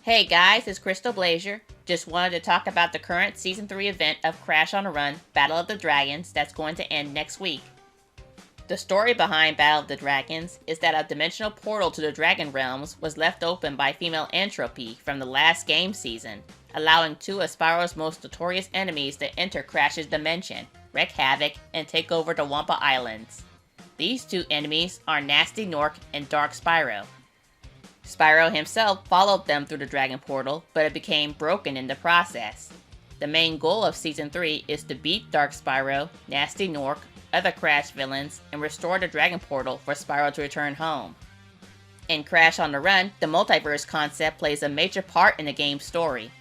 Hey guys, it's Crystal Blazer. Just wanted to talk about the current Season 3 event of Crash on the Run Battle of the Dragons that's going to end next week. The story behind Battle of the Dragons is that a dimensional portal to the Dragon Realms was left open by female Entropy from the last game season, allowing two of Spyro's most notorious enemies to enter Crash's dimension, wreak havoc, and take over the Wampa Islands. These two enemies are Gnasty Gnorc and Dark Spyro. Spyro himself followed them through the Dragon Portal, but it became broken in the process. The main goal of Season 3 is to beat Dark Spyro, Gnasty Gnorc, other Crash villains, and restore the Dragon Portal for Spyro to return home. In Crash on the Run, the multiverse concept plays a major part in the game's story.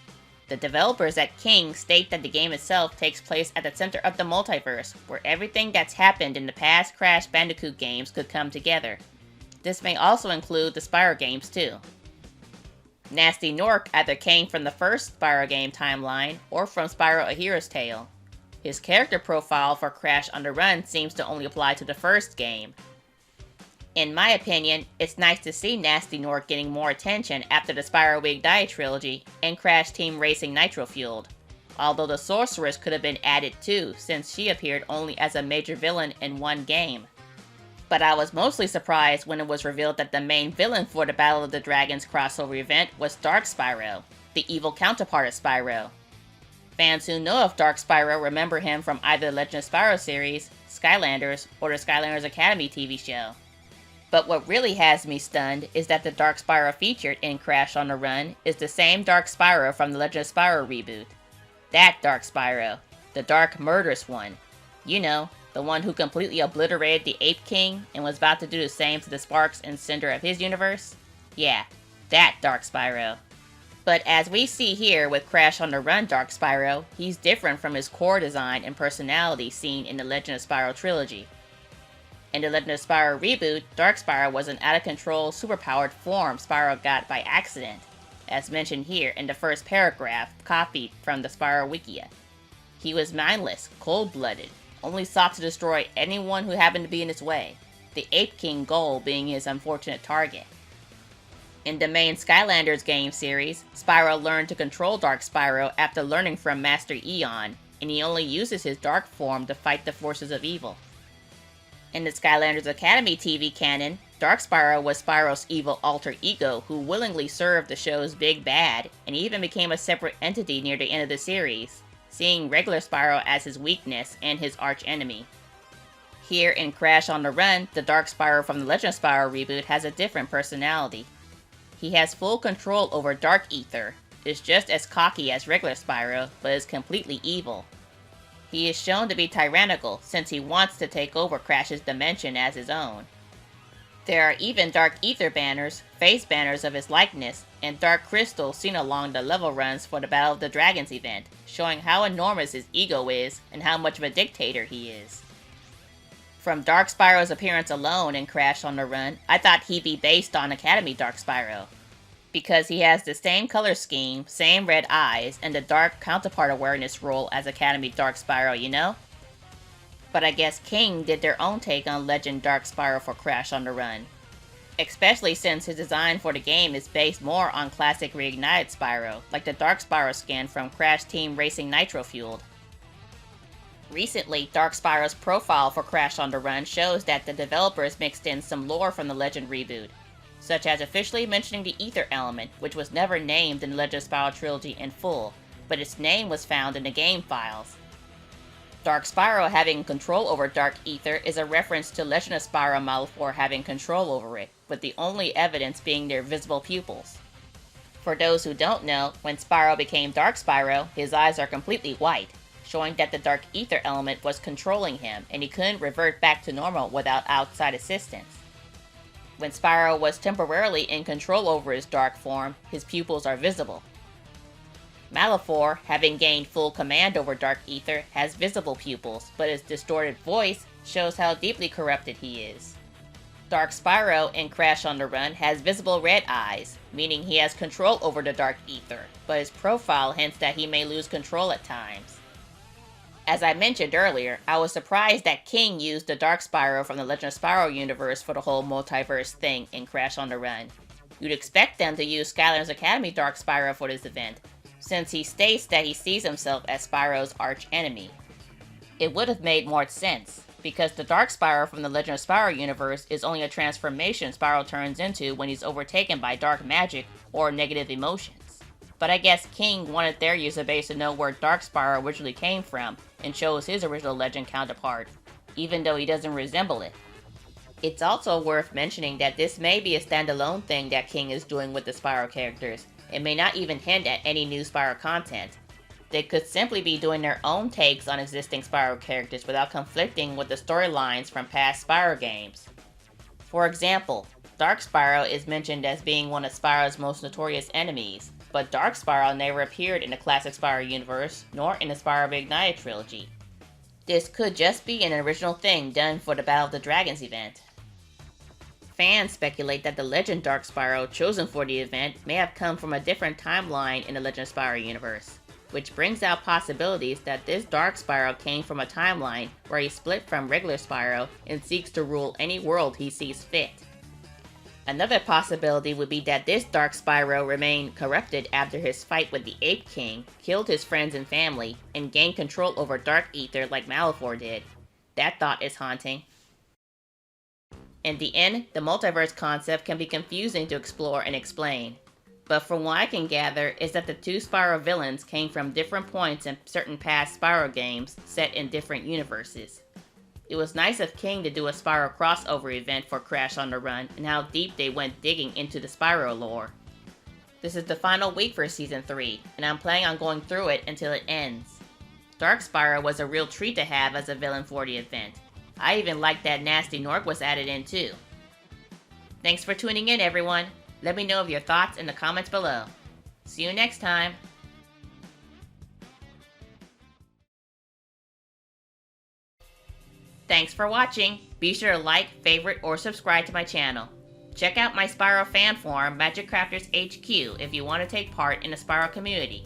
The developers at King state that the game itself takes place at the center of the multiverse, where everything that's happened in the past Crash Bandicoot games could come together. This may also include the Spyro games too. Gnasty Gnorc either came from the first Spyro game timeline or from Spyro A Hero's Tale. His character profile for Crash on the Run seems to only apply to the first game. In my opinion, it's nice to see Gnasty Gnorc getting more attention after the Spyro Big Die trilogy and Crash Team Racing Nitro Fueled, although the Sorceress could have been added too since she appeared only as a major villain in one game. But I was mostly surprised when it was revealed that the main villain for the Battle of the Dragons crossover event was Dark Spyro, the evil counterpart of Spyro. Fans who know of Dark Spyro remember him from either the Legend of Spyro series, Skylanders, or the Skylanders Academy TV show. But what really has me stunned is that the Dark Spyro featured in Crash on the Run is the same Dark Spyro from the Legend of Spyro reboot. That Dark Spyro, the dark murderous one. You know, the one who completely obliterated the Ape King and was about to do the same to the Sparks and Cinder of his universe? Yeah, that Dark Spyro. But as we see here with Crash on the Run Dark Spyro, he's different from his core design and personality seen in the Legend of Spyro trilogy. In the Legend of Spyro reboot, Dark Spyro was an out-of-control, superpowered form Spyro got by accident, as mentioned here in the first paragraph copied from the Spyro Wikia. He was mindless, cold-blooded, only sought to destroy anyone who happened to be in his way, the Ape King goal being his unfortunate target. In the main Skylanders game series, Spyro learned to control Dark Spyro after learning from Master Eon, and he only uses his dark form to fight the forces of evil. In the Skylanders Academy TV canon, Dark Spyro was Spyro's evil alter ego who willingly served the show's big bad, and even became a separate entity near the end of the series, seeing regular Spyro as his weakness and his archenemy. Here in Crash on the Run, the Dark Spyro from the Legend of Spyro reboot has a different personality. He has full control over Dark Ether, is just as cocky as regular Spyro, but is completely evil. He is shown to be tyrannical since he wants to take over Crash's dimension as his own. There are even Dark Ether banners, face banners of his likeness, and Dark Crystal seen along the level runs for the Battle of the Dragons event, showing how enormous his ego is and how much of a dictator he is. From Dark Spyro's appearance alone in Crash on the Run, I thought he'd be based on Academy Dark Spyro, because he has the same color scheme, same red eyes, and the dark counterpart awareness role as Academy Dark Spyro, you know? But I guess King did their own take on Legend Dark Spyro for Crash on the Run, especially since his design for the game is based more on classic reignited Spyro, like the Dark Spyro skin from Crash Team Racing Nitro Fueled. Recently, Dark Spyro's profile for Crash on the Run shows that the developers mixed in some lore from the Legend reboot, such as officially mentioning the Ether element, which was never named in the Legend of Spyro trilogy in full, but its name was found in the game files. Dark Spyro having control over Dark Ether is a reference to Legend of Spyro Model 4 having control over it, with the only evidence being their visible pupils. For those who don't know, when Spyro became Dark Spyro, his eyes are completely white, showing that the Dark Ether element was controlling him and he couldn't revert back to normal without outside assistance. When Spyro was temporarily in control over his dark form, his pupils are visible. Malefor, having gained full command over Dark Ether, has visible pupils, but his distorted voice shows how deeply corrupted he is. Dark Spyro in Crash on the Run has visible red eyes, meaning he has control over the Dark Ether, but his profile hints that he may lose control at times. As I mentioned earlier, I was surprised that King used the Dark Spyro from the Legend of Spyro universe for the whole multiverse thing in Crash on the Run. You'd expect them to use Skylanders Academy Dark Spyro for this event, since he states that he sees himself as Spyro's arch-enemy. It would have made more sense, because the Dark Spyro from the Legend of Spyro universe is only a transformation Spyro turns into when he's overtaken by dark magic or negative emotions. But I guess King wanted their user base to know where Dark Spyro originally came from, and chose his original legend counterpart, even though he doesn't resemble it. It's also worth mentioning that this may be a standalone thing that King is doing with the Spyro characters, and may not even hint at any new Spyro content. They could simply be doing their own takes on existing Spyro characters without conflicting with the storylines from past Spyro games. For example, Dark Spyro is mentioned as being one of Spyro's most notorious enemies, but Dark Spyro never appeared in the classic Spyro universe, nor in the Spyro Reignited trilogy. This could just be an original thing done for the Battle of the Dragons event. Fans speculate that the Legend Dark Spyro chosen for the event may have come from a different timeline in the Legend of Spyro universe, which brings out possibilities that this Dark Spyro came from a timeline where he split from regular Spyro and seeks to rule any world he sees fit. Another possibility would be that this Dark Spyro remained corrupted after his fight with the Ape King, killed his friends and family, and gained control over Dark Ether like Malefor did. That thought is haunting. In the end, the multiverse concept can be confusing to explore and explain. But from what I can gather is that the two Spyro villains came from different points in certain past Spyro games set in different universes. It was nice of King to do a Spyro crossover event for Crash on the Run, and how deep they went digging into the Spyro lore. This is the final week for Season 3, and I'm planning on going through it until it ends. Dark Spyro was a real treat to have as a villain for the event. I even liked that Nasty Nork was added in too. Thanks for tuning in, everyone. Let me know of your thoughts in the comments below. See you next time. Thanks for watching. Be sure to like, favorite, or subscribe to my channel. Check out my Spyro fan forum, Magic Crafters HQ, if you want to take part in the Spyro community.